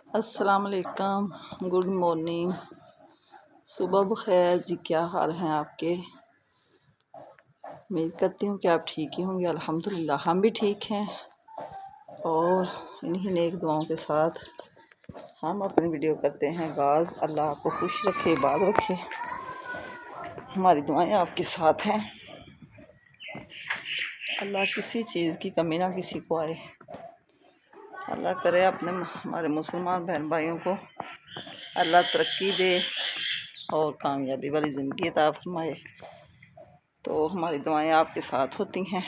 अस्सलाम वालेकुम, good morning, सुबह बखैर जी। क्या हाल हैं आपके? उम्मीद करती हूँ कि आप ठीक ही होंगे। अल्हम्दुलिल्लाह हम भी ठीक हैं और इन्हीं नेक दुआओं के साथ हम अपनी वीडियो करते हैं आगाज़। अल्लाह आपको खुश रखे, इबाद रखे। हमारी दुआएं आपके साथ हैं। अल्लाह किसी चीज़ की कमी ना किसी को आए। अल्लाह करे अपने हमारे मुसलमान बहन भाइयों को अल्लाह तरक्की दे और कामयाबी वाली ज़िंदगी अता फरमाए। तो हमारी दुआएं आपके साथ होती हैं।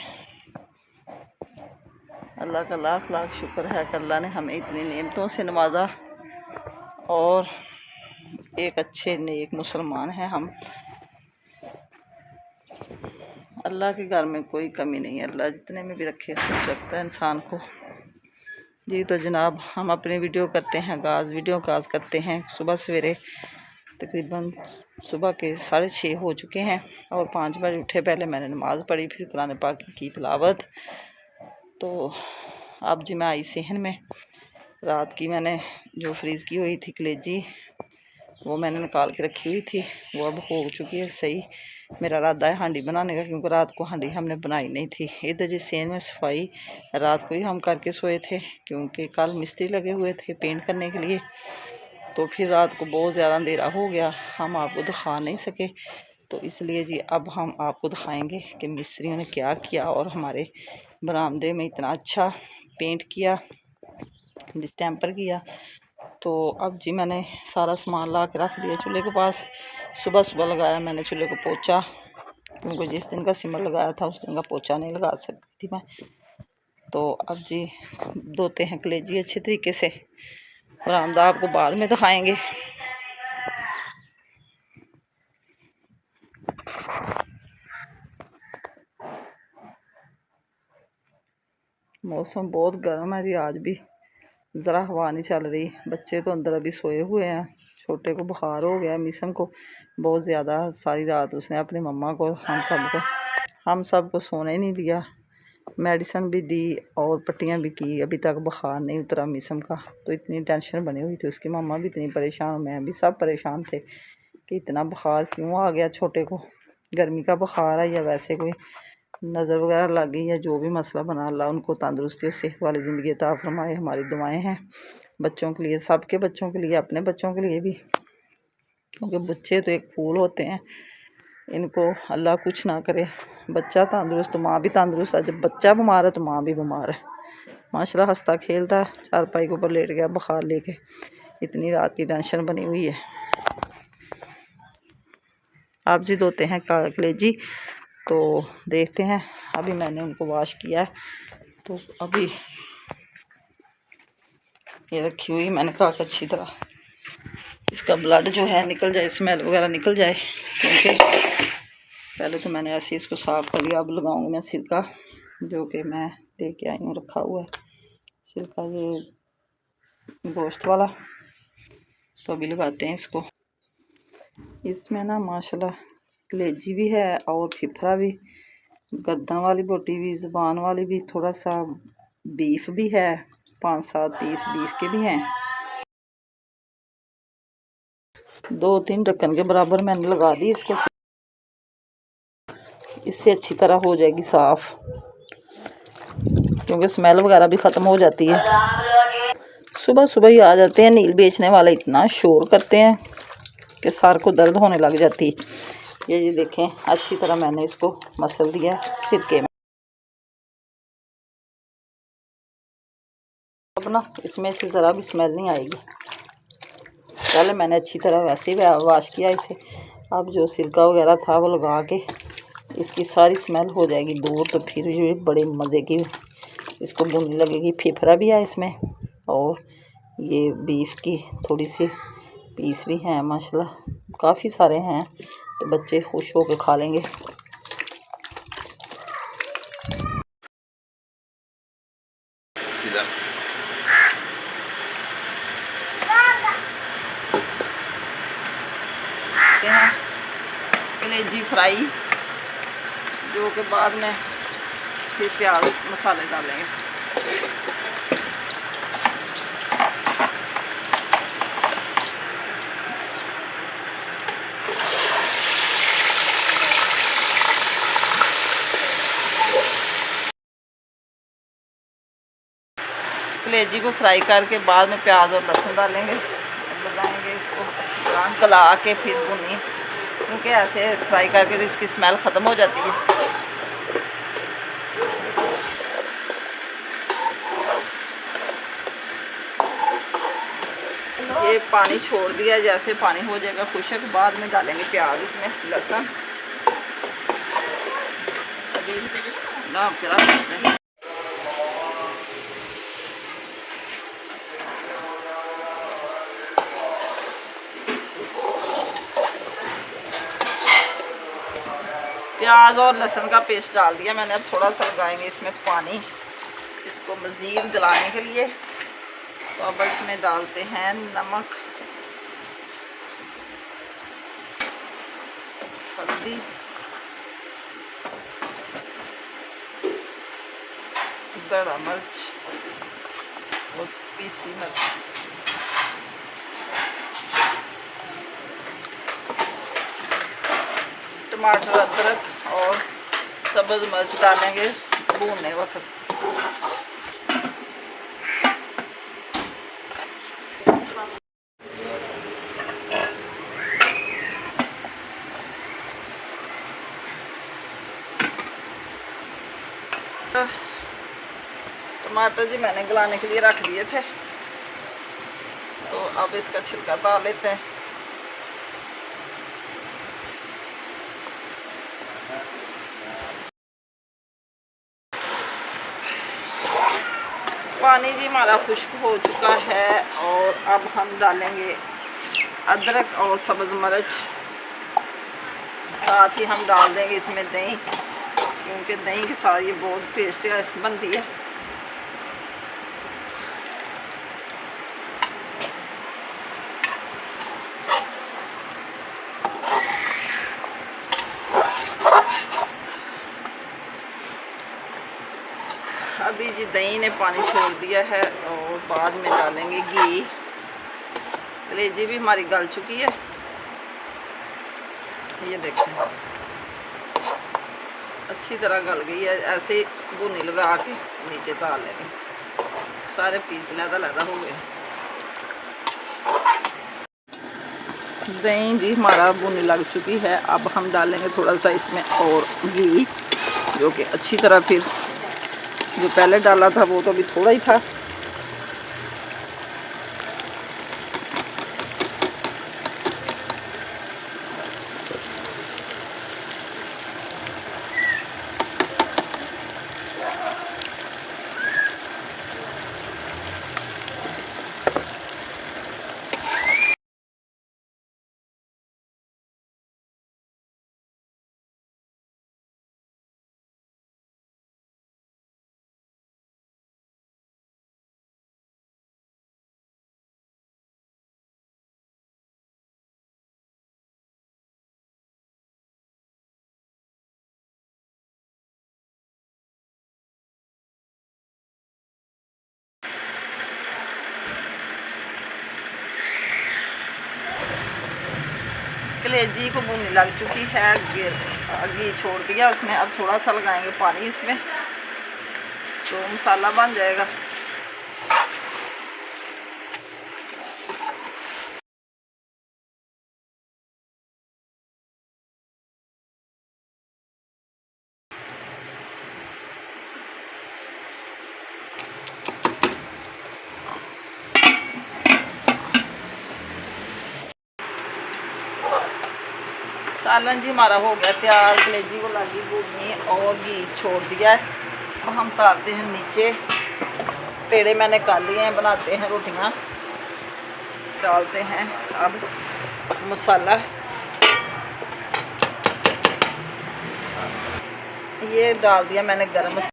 अल्लाह का लाख लाख शुक्र है कि अल्लाह ने हमें इतनी नेमतों से नवाजा और एक अच्छे नेक मुसलमान हैं हम। अल्लाह के घर में कोई कमी नहीं है। अल्लाह जितने में भी रखे खुश रखता है इंसान को। जी तो जनाब, हम अपनी वीडियो करते हैं आगाज़। वीडियो आगाज़ करते हैं सुबह सवेरे, तकरीबन सुबह के 6:30 हो चुके हैं और 5 बजे उठे। पहले मैंने नमाज़ पढ़ी, फिर कुरान पाक की तिलावत। तो अब जी मैं आई सेहन में। रात की मैंने जो फ्रीज़ की हुई थी कलेजी, वो मैंने निकाल के रखी हुई थी, वो अब हो चुकी है सही। मेरा इरादा है हांडी बनाने का, क्योंकि रात को हांडी हमने बनाई नहीं थी। इधर जी सेन में सफाई रात को ही हम करके सोए थे, क्योंकि कल मिस्त्री लगे हुए थे पेंट करने के लिए। तो फिर रात को बहुत ज़्यादा अंधेरा हो गया, हम आपको दिखा नहीं सके। तो इसलिए जी अब हम आपको दिखाएंगे कि मिस्त्रियों ने क्या किया और हमारे बरामदे में इतना अच्छा पेंट किया, डिस्टेम्पर किया। तो अब जी मैंने सारा सामान ला के रख दिया चूल्हे के पास। सुबह सुबह लगाया मैंने चूल्हे को पोछा, क्योंकि जिस दिन का सिमर लगाया था उस दिन का पोछा नहीं लगा सकती थी मैं। तो अब जी धोते हैं कलेजी अच्छे तरीके से। बरामदा आपको बाद में दिखाएंगे। मौसम बहुत गर्म है जी आज भी, ज़रा हवा नहीं चल रही। बच्चे तो अंदर अभी सोए हुए हैं। छोटे को बुखार हो गया, मिसम को बहुत ज़्यादा। सारी रात उसने अपनी मम्मा को हम सब को सोने नहीं दिया। मेडिसिन भी दी और पट्टियाँ भी की, अभी तक बुखार नहीं उतरा मिसम का। तो इतनी टेंशन बनी हुई थी, उसकी मम्मा भी इतनी परेशान, मैं भी, सब परेशान थे कि इतना बुखार क्यों आ गया छोटे को। गर्मी का बुखार है या वैसे कोई नज़र वगैरह लग गई, या जो भी मसला बना, अल्लाह उनको तंदुरुस्ती और सेहत वाली ज़िंदगी अता फरमाए। हमारी दुआएं हैं बच्चों के लिए, सबके बच्चों के लिए, अपने बच्चों के लिए भी, क्योंकि बच्चे तो एक फूल होते हैं। इनको अल्लाह कुछ ना करे। बच्चा तंदुरुस्त, माँ भी तंदुरुस्त है। जब बच्चा बीमार है तो माँ भी बीमार है। माशाल्लाह हंसता खेलता चारपाई के ऊपर लेट गया बुखार लेके। इतनी रात की टेंशन बनी हुई है। आप जी धोते हैं कलेजी, तो देखते हैं। अभी मैंने उनको वॉश किया है, तो अभी ये रखी हुई मैंने कहा कि अच्छी तरह इसका ब्लड जो है निकल जाए, स्मेल वगैरह निकल जाए। क्योंकि पहले तो मैंने ऐसे इसको साफ़ कर लिया। अब लगाऊंगी मैं सिरका, जो कि मैं लेके आई हूँ, रखा हुआ है सिरका, ये गोश्त वाला। तो अभी लगाते हैं इसको। इसमें ना माशाल्लाह कलेजी भी है और फिफरा भी, गर्दन वाली बोटी भी, ज़ुबान वाली भी, थोड़ा सा बीफ भी है, 5-7 पीस बीफ के भी हैं। 2-3 ढक्कन के बराबर मैंने लगा दी इसको। इससे अच्छी तरह हो जाएगी साफ़, क्योंकि स्मेल वगैरह भी ख़त्म हो जाती है। सुबह सुबह ही आ जाते हैं नील बेचने वाले, इतना शोर करते हैं कि सर को दर्द होने लग जाती है। ये देखें, अच्छी तरह मैंने इसको मसल दिया सिरके में। अब ना इसमें से ज़रा भी स्मेल नहीं आएगी। पहले मैंने अच्छी तरह वैसे ही वॉश किया इसे। अब जो सिरका वगैरह था वो लगा के इसकी सारी स्मेल हो जाएगी दूर। तो फिर ये बड़े मज़े की इसको बुनी लगेगी। फेफड़ा भी है इसमें और ये बीफ की थोड़ी सी पीस भी हैं माशाल्लाह, काफ़ी सारे हैं, तो बच्चे खुश होकर खा लेंगे। कलेजी फ्राई, जो के बाद में फिर प्याज मसाले डालेंगे। कलेजी को फ्राई करके बाद में प्याज और लहसुन डालेंगे, लगाएंगे इसको अच्छी तरह गला के फिर भुनी, क्योंकि ऐसे फ्राई करके तो इसकी स्मेल ख़त्म हो जाती है। ये पानी छोड़ दिया, जैसे पानी हो जाएगा खुशक बाद में डालेंगे प्याज, इसमें लहसुन अभी ना फिर प्याज और लहसुन का पेस्ट डाल दिया मैंने। अब थोड़ा सा लगाएंगे इसमें पानी इसको मज़ीद गलाने के लिए। तो अब इसमें डालते हैं नमक, हल्दी, दड़ा मिर्च और पीसी मिर्च, टमाटर, अदरक और सब्ज़ मिर्च डालेंगे भूनने वक्त। टमाटर जी मैंने गलाने के लिए रख दिए थे, तो अब इसका छिलका उतार लेते हैं। पानी जी हमारा खुश्क हो चुका है और अब हम डालेंगे अदरक और सब्ज़ मिर्च, साथ ही हम डाल देंगे इसमें दही, क्योंकि दही के साथ ये बहुत टेस्टी बनती है। अभी जी दही ने पानी छोड़ दिया है और बाद में डालेंगे घी। कलेजी भी हमारी गल चुकी है, ये देखें अच्छी तरह गल गई है। ऐसे ही भुनी लगा के नीचे डाल लेंगे, सारे पीस लहदा हो गए। दही जी हमारा भुनी लग चुकी है। अब हम डालेंगे थोड़ा सा इसमें और घी, जो कि अच्छी तरह फिर जो पहले डाला था वो तो अभी थोड़ा ही था। कलेजी को भुनी लग चुकी है, घी छोड़ दिया उसने। अब थोड़ा सा लगाएंगे पानी इसमें, तो मसाला बन जाएगा। सालन जी हमारा हो गया तैयार। कलेजी को लगी भूननी और घी छोड़ दिया है। अब हम डालते हैं नीचे, पेड़े मैंने काट लिए हैं, बनाते हैं रोटियां। डालते हैं अब मसाला, ये डाल दिया मैंने गरम मसाला।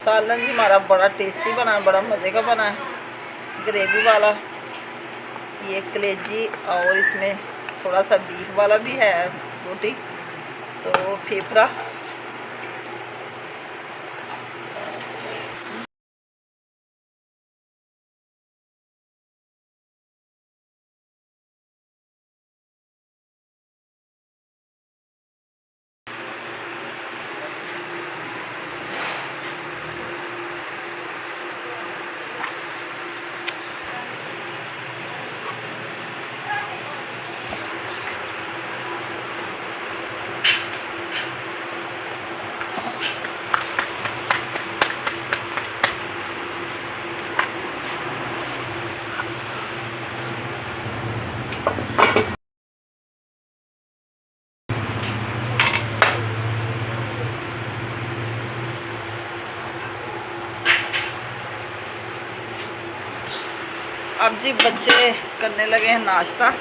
सालन जी हमारा बड़ा टेस्टी बना, बड़ा मज़े का बना है, ग्रेवी वाला। ये कलेजी और इसमें थोड़ा सा बीफ वाला भी है रोटी, तो फेफड़ा। अब जी बच्चे करने लगे हैं नाश्ता।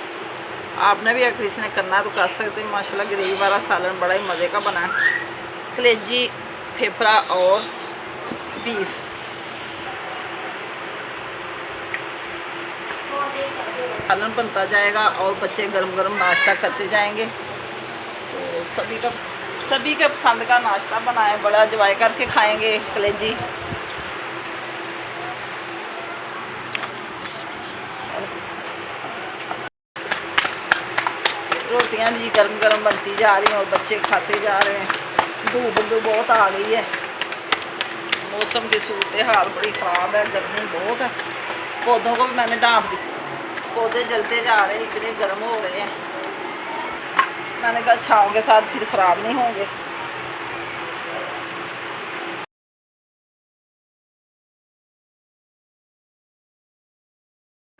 आपने भी अगर किसी ने करना है तो कर सकते हैं। माशाल्लाह ग्रेवी वाला सालन बड़ा ही मज़े का बना है। कलेजी, फेफड़ा और बीफ। सालन बनता जाएगा और बच्चे गरम गरम नाश्ता करते जाएंगे। तो सभी का पसंद का नाश्ता बनाए, बड़ा एंजॉय करके खाएंगे कलेजी। रोटियां जी गरम गरम बनती जा रही हैं और बच्चे खाते जा रहे हैं। धूप भी बहुत आ गई है, मौसम की सूरत हाल बड़ी ख़राब है, गर्मी बहुत है। पौधों को भी मैंने डांप दी, पौधे जलते जा रहे हैं, इतने गर्म हो रहे हैं। मैंने कहा छाँव के साथ फिर ख़राब नहीं होंगे।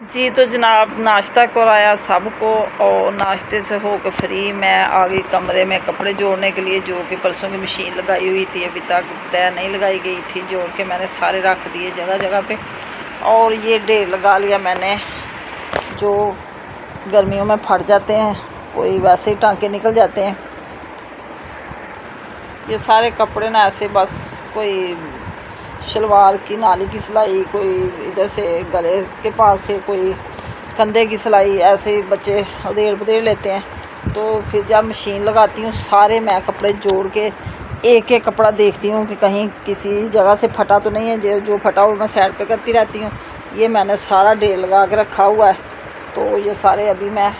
जी तो जनाब नाश्ता कराया सबको और नाश्ते से होकर फ्री मैं आ गई कमरे में कपड़े जोड़ने के लिए, जो कि परसों की मशीन लगाई हुई थी, अभी तक तय नहीं लगाई गई थी। जोड़ के मैंने सारे रख दिए जगह जगह पे। और ये ढेर लगा लिया मैंने जो गर्मियों में फट जाते हैं, कोई वैसे ही टांके निकल जाते हैं। ये सारे कपड़े ना ऐसे बस कोई शलवार की नाली की सिलाई, कोई इधर से गले के पास से, कोई कंधे की सिलाई, ऐसे ही बच्चे उधेड़ पुधेड़ लेते हैं। तो फिर जब मशीन लगाती हूँ सारे मैं कपड़े जोड़ के एक एक कपड़ा देखती हूँ कि कहीं किसी जगह से फटा तो नहीं है। जो फटा हुआ मैं साइड पे करती रहती हूँ। ये मैंने सारा ढेर लगा के रखा हुआ है। तो ये सारे अभी मैं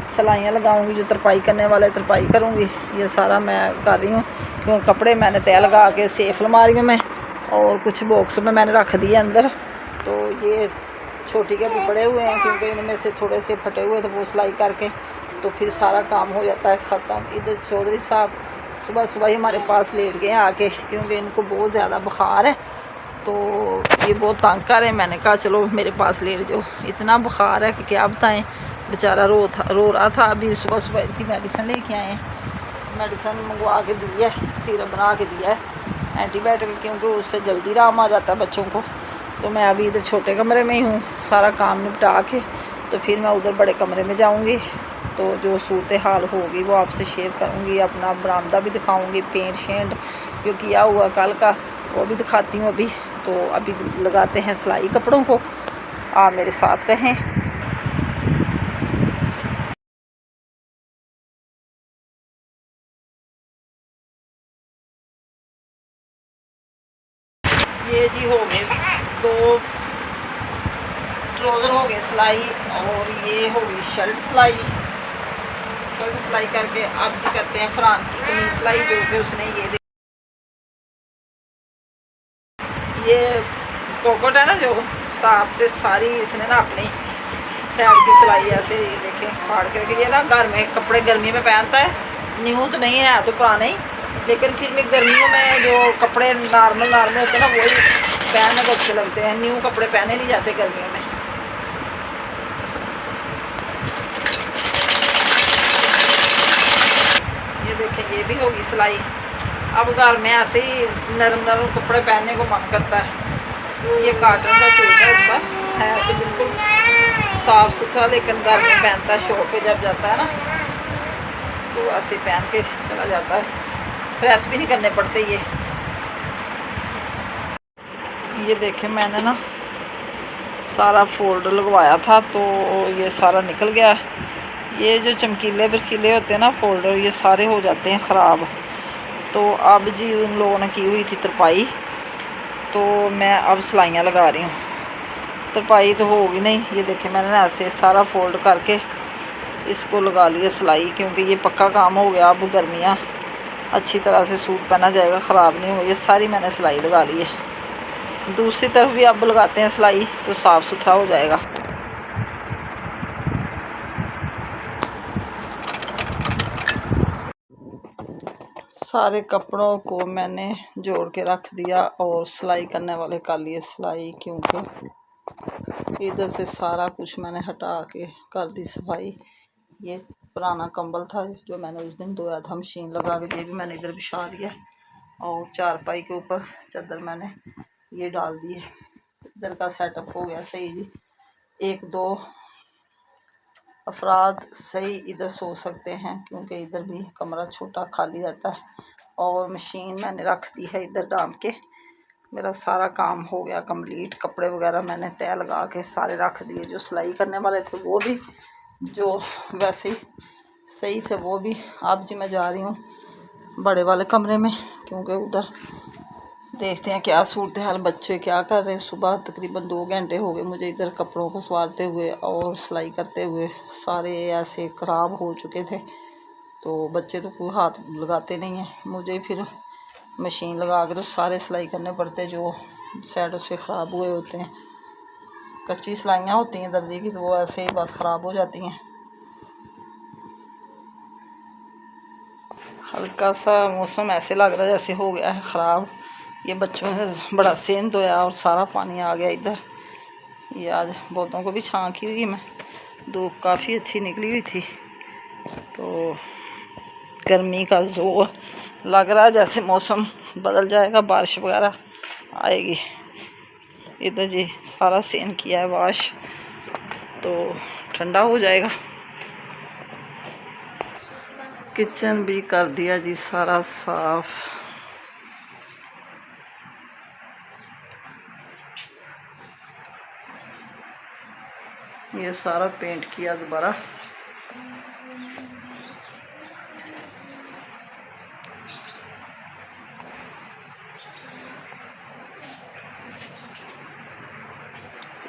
सिलाइयाँ लगाऊंगी, जो तरपाई करने वाले तरपाई करूँगी। ये सारा मैं कर रही हूँ क्योंकि कपड़े मैंने तय लगा के सेफ अलमारियों में और कुछ बॉक्स में मैंने रख दिए अंदर। तो ये छोटी के भी पड़े हुए हैं क्योंकि इनमें से थोड़े से फटे हुए थे, वो सिलाई करके तो फिर सारा काम हो जाता है ख़त्म। इधर चौधरी साहब सुबह सुबह ही हमारे पास लेट गए आके, क्योंकि इनको बहुत ज़्यादा बुखार है। तो ये बहुत तंग कर रहे हैं। मैंने कहा चलो मेरे पास लेट जाओ, इतना बुखार है कि क्या बताएं। बेचारा रो रहा था। अभी सुबह सुबह इतनी मेडिसिन लेके आए हैं, मेडिसिन मंगवा के दी है, सिरप बना के दिया है एंटीबायोटिक, क्योंकि उससे जल्दी आराम आ जाता है बच्चों को। तो मैं अभी इधर छोटे कमरे में ही हूँ, सारा काम निपटा के तो फिर मैं उधर बड़े कमरे में जाऊँगी। तो जो सूरत हाल होगी वो आपसे शेयर करूँगी। अपना बरामदा भी दिखाऊँगी, पेंट शेंट जो किया हुआ कल का वो भी दिखाती हूँ अभी। तो अभी लगाते हैं सिलाई कपड़ों को, आप मेरे साथ रहें। ये जी हो गए 2 ट्राउज़र हो गए सिलाई, और ये हो गई शर्ट सिलाई करके अब जी करते हैं फरान की कमीज सिलाई, जो कि उसने ये पॉकेट है ना जो साथ से सारी इसने ना अपनी साइड की सिलाई ऐसे ये देखें फाड़ करके। ये ना घर में कपड़े गर्मी में पहनता है, न्यू तो नहीं है तो पुराने ही, लेकिन फिर भी गर्मियों में जो कपड़े नॉर्मल होते हैं ना वही पहनने को अच्छे लगते हैं। न्यू कपड़े पहने नहीं जाते गर्मियों में। ये देखें ये भी होगी सिलाई। अब घर में ऐसे ही नरम कपड़े पहनने को मन करता है। ये कॉटन का सूट है, इसका है तो बिल्कुल साफ़ सुथरा, लेकिन घर में पहनता है शॉप पे जब जाता है ना तो ऐसे पहन के चला जाता है, प्रेस भी नहीं करने पड़ते। ये देखें मैंने ना सारा फोल्ड लगवाया था तो ये सारा निकल गया। ये जो चमकीले बरकीले होते हैं ना फोल्डर, ये सारे हो जाते हैं ख़राब। तो अब जी उन लोगों ने की हुई थी तरपाई, तो मैं अब सिलाइयाँ लगा रही हूँ। तरपाई तो होगी नहीं। ये देखें मैंने ना ऐसे सारा फोल्ड करके इसको लगा लिया सिलाई, क्योंकि ये पक्का काम हो गया। अब गर्मियाँ अच्छी तरह से सूट पहना जाएगा, ख़राब नहीं हो। ये सारी मैंने सिलाई लगा ली है। दूसरी तरफ भी अब लगाते हैं सिलाई तो साफ़ सुथरा हो जाएगा। सारे कपड़ों को मैंने जोड़ के रख दिया और सिलाई करने वाले कर लिए सिलाई, क्योंकि इधर से सारा कुछ मैंने हटा के कर दी सफाई। ये पुराना कंबल था जो मैंने उस दिन धोया था, मशीन लगा के ये भी मैंने इधर बिछा दिया, और चारपाई के ऊपर चादर मैंने ये डाल दी है। इधर का सेटअप हो गया सही जी। एक दो अफराद सही इधर सो सकते हैं, क्योंकि इधर भी कमरा छोटा खाली रहता है। और मशीन मैंने रख दी है इधर डाल के। मेरा सारा काम हो गया कंप्लीट। कपड़े वगैरह मैंने तय लगा के सारे रख दिए, जो सिलाई करने वाले थे वो भी, जो वैसे ही सही थे वो भी। अब जी मैं जा रही हूँ बड़े वाले कमरे में, क्योंकि उधर देखते हैं क्या सूरत हाल, बच्चे क्या कर रहे हैं। सुबह तकरीबन 2 घंटे हो गए मुझे इधर कपड़ों को संवारते हुए और सिलाई करते हुए, सारे ऐसे ख़राब हो चुके थे। तो बच्चे तो कोई हाथ लगाते नहीं हैं, मुझे फिर मशीन लगा के तो सारे सिलाई करने पड़ते, जो साइडों से ख़राब हुए होते हैं। कच्ची सिलाइयाँ होती हैं दर्जी की, तो वो ऐसे ही बस ख़राब हो जाती हैं। हल्का सा मौसम ऐसे लग रहा है जैसे हो गया है ख़राब। ये बच्चों ने बड़ा सेंध धोया और सारा पानी आ गया इधर। ये आज पौधों को भी छाँ की हुई मैं, धूप काफ़ी अच्छी निकली हुई थी। तो गर्मी का जोर लग रहा है जैसे मौसम बदल जाएगा, बारिश वगैरह आएगी। इधर जी सारा सेन किया है वाश, तो ठंडा हो जाएगा। किचन भी कर दिया जी सारा साफ। ये सारा पेंट किया दोबारा।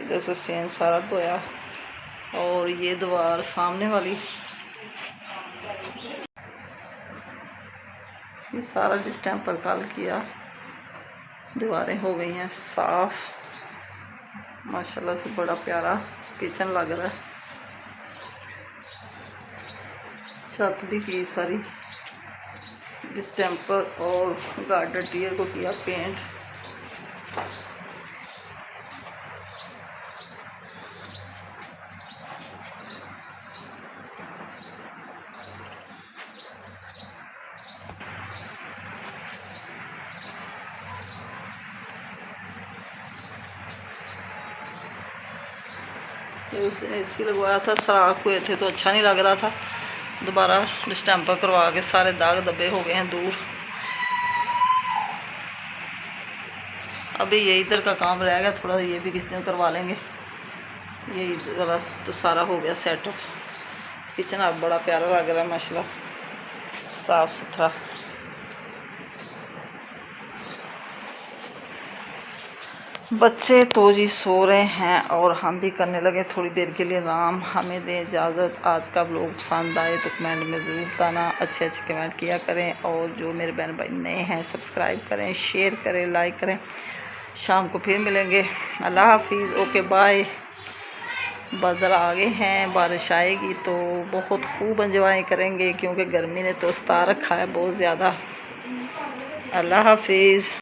इधर से सेन सारा धोया। और ये दीवार सामने वाली, ये सारा डिस्टेंपर कल किया। दीवारें हो गई हैं साफ। माशाल्लाह से बड़ा प्यारा किचन लग रहा है। छत भी की सारी डिस्टेंपर और गार्डर टियर को किया पेंट। उस दिन AC लगवाया था, सराख हुए थे तो अच्छा नहीं लग रहा था। दोबारा डिस्टेंपर करवा के सारे दाग धब्बे हो गए हैं दूर। अभी ये इधर का काम रह गया थोड़ा, ये भी किस दिन करवा लेंगे। ये इधर वाला तो सारा हो गया सेटअप। किचन अब बड़ा प्यारा लग रहा है माशाल्लाह, साफ़ सुथरा। बच्चे तो जी सो रहे हैं और हम भी करने लगे थोड़ी देर के लिए आराम। हमें दें इजाज़त। आज का व्लॉग पसंद आए तो कमेंट में ज़रूर बताना, अच्छे कमेंट किया करें। और जो मेरे बहन भाई नए हैं सब्सक्राइब करें, शेयर करें, लाइक करें। शाम को फिर मिलेंगे। अल्लाह हाफिज़, ओके बाय। बादल आ गए हैं, बारिश आएगी तो बहुत खूब एंजॉय करेंगे, क्योंकि गर्मी ने तो सता रखा है बहुत ज़्यादा। अल्लाह हाफिज़।